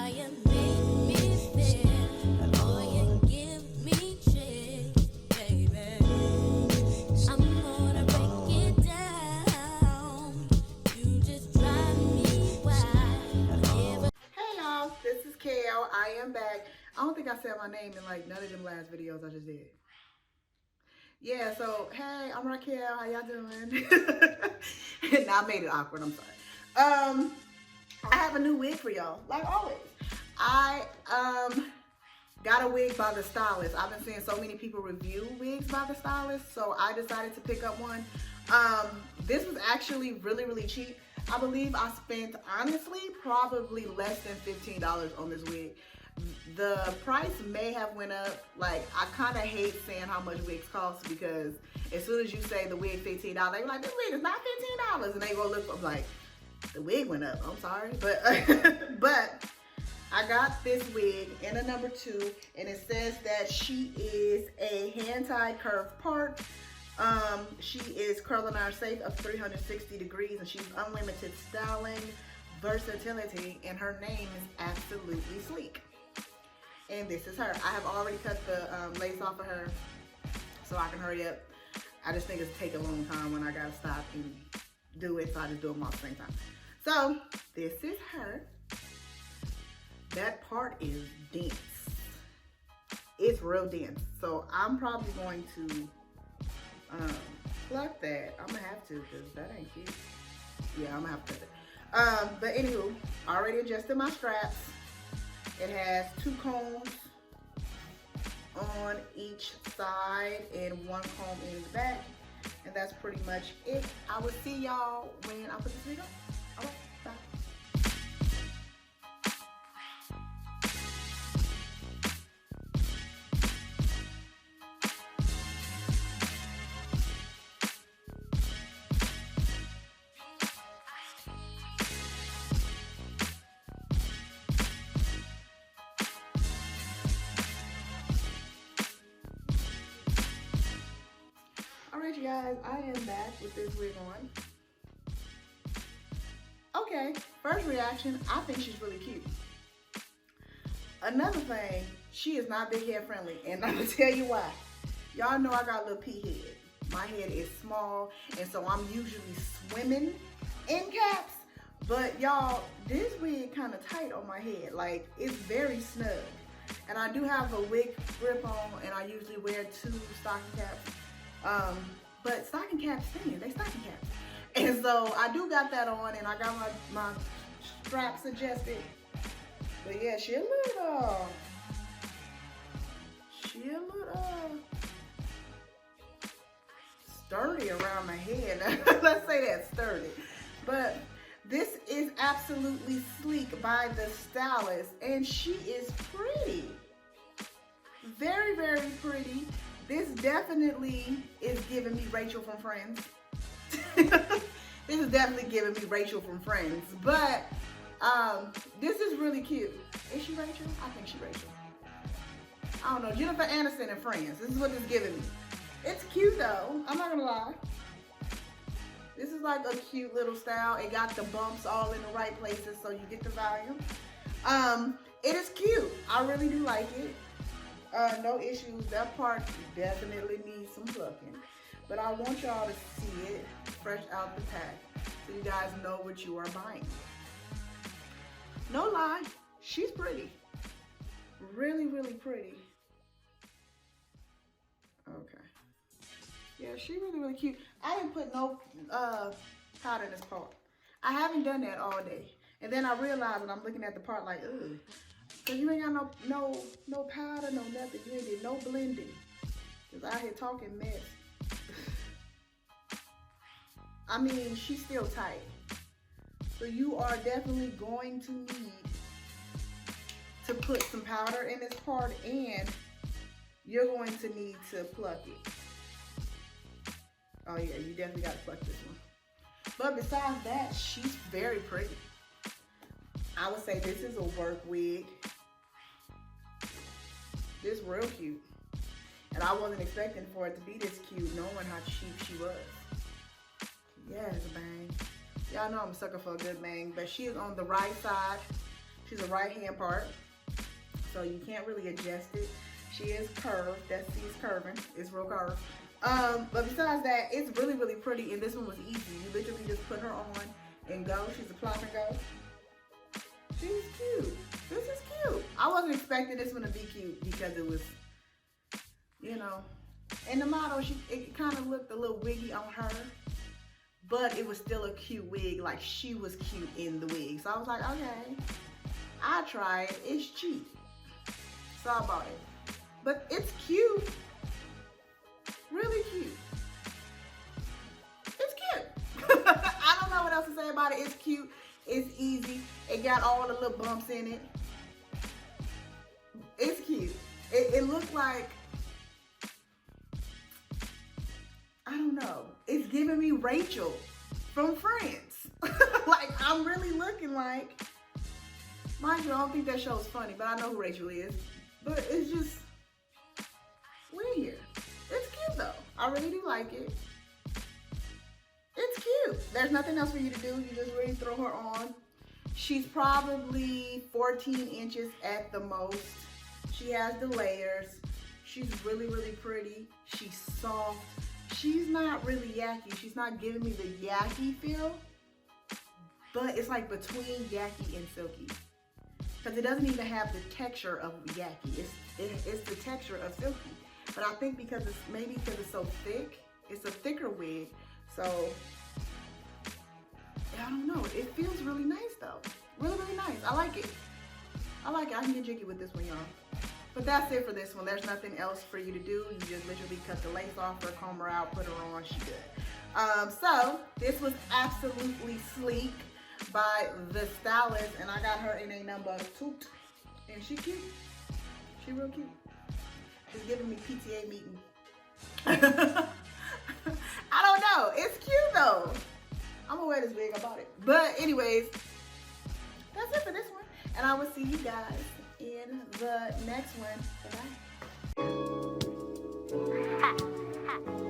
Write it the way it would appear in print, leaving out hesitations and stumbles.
you make me feel, oh, you give me chills, baby. I'm gonna break it down. You just drive me wild. Hey y'all, this is Kel. I am back. I don't think I said my name in like none of them last videos I just did. Yeah, so hey, I'm Raquel. How y'all doing? And I made it awkward. I'm sorry. I have a new wig for y'all, like always. I got a wig by The Stylist. I've been seeing so many people review wigs by The Stylist, so I decided to pick up one. This was actually really cheap. I believe I spent, honestly, probably less than $15 on this wig. The price may have went up. Like, I kind of hate saying how much wigs cost, because as soon as you say the wig $15, they're like, this wig is not $15. And they go look, I'm like, the wig went up. I'm sorry. But, but I got this wig in a number 2, and it says that she is a hand-tied curved part. She is curling iron safe of 360 degrees, and she's unlimited styling, versatility, and her name is Absolutely Sleek. And this is her. I have already cut the lace off of her so I can hurry up. I just think it's take a long time when I gotta stop and do it, so I just do them all at the same time. So this is her. That part is dense. It's real dense. So I'm probably going to pluck that. I'm gonna have to, because that ain't cute. Yeah, I'm gonna have to cut that. But anywho, I already adjusted my straps. It has 2 combs on each side and 1 comb in the back. And that's pretty much it. I will see y'all when I put this video. All right, bye. Alright, you guys, I am back with this wig on. Okay, first reaction, I think she's really cute. Another thing, she is not big head friendly, and I'm gonna tell you why. Y'all know I got a little pea head. My head is small, and so I'm usually swimming in caps. But y'all, this wig kind of tight on my head. Like, it's very snug. And I do have a wig grip on, and I usually wear 2 stocking caps. But stocking caps thin, they stocking caps. And so I do got that on, and I got my straps adjusted. But yeah, she a little sturdy around my head. Let's say that, sturdy. But this is Absolutely Sleek by The Stylist, and she is pretty. Very pretty. This definitely is giving me Rachel from Friends. This is definitely giving me Rachel from Friends. But this is really cute. Is she Rachel? I think she's Rachel. I don't know. Jennifer Aniston and Friends. This is what it's giving me. It's cute though. I'm not gonna lie. This is like a cute little style. It got the bumps all in the right places, so you get the volume. It is cute. I really do like it. No issues. That part definitely needs some plucking. But I want y'all to see it fresh out the pack, so you guys know what you are buying. No lie, she's pretty. Really pretty. Okay. Yeah, she's really cute. I didn't put no powder in this part. I haven't done that all day. And then I realized when I'm looking at the part like, ugh. Cause you ain't got no powder, no nothing. You ain't did no blending. Cause out here talking mess. I mean, she's still tight. So you are definitely going to need to put some powder in this part, and you're going to need to pluck it. Oh yeah, you definitely gotta pluck this one. But besides that, she's very pretty. I would say this is a work wig. This is real cute. And I wasn't expecting for it to be this cute, knowing how cheap she was. Yes, bang. Y'all know I'm a sucker for a good bang, but she is on the right side. She's a right hand part, so you can't really adjust it. She is curved. That C is curving. It's real curved. But besides that, it's really, really pretty. And this one was easy. You literally just put her on and go. She's a plop and go. She's cute. This is cute. I wasn't expecting this one to be cute because it was, you know, in the model, it kind of looked a little wiggy on her, but it was still a cute wig. Like, she was cute in the wig. So I was like, okay, I try it. It's cheap. So I bought it. But it's cute. Really cute. It's cute. I don't know what else to say about it. It's cute. It's easy. It got all the little bumps in it. It's cute. It looked like, I don't know. It's giving me Rachel from Friends. Like, I'm really looking like, mind you, I don't think that show's funny, but I know who Rachel is. But it's just weird. It's cute though. I really do like it. It's cute. There's nothing else for you to do. You just really throw her on. She's probably 14 inches at the most. She has the layers. She's really, really pretty. She's soft. She's not really yucky. She's not giving me the yucky feel, but it's like between yucky and silky. Because it doesn't even have the texture of yucky. It's the texture of silky. But I think because it's so thick, it's a thicker wig. So, I don't know. It feels really nice though. Really, really nice. I like it. I like it. I can get jiggy with this one, y'all. But that's it for this one. There's nothing else for you to do. You just literally cut the lace off her, comb her out, put her on, she good. So this was absolutely sleek by The Stylist, and I got her in a number 2, and she cute. She real cute. She's giving me PTA meeting. I don't know. It's cute though. I'm gonna wear this wig. I bought it. But anyways, that's it for this one, and I will see you guys in the next one. Bye-bye.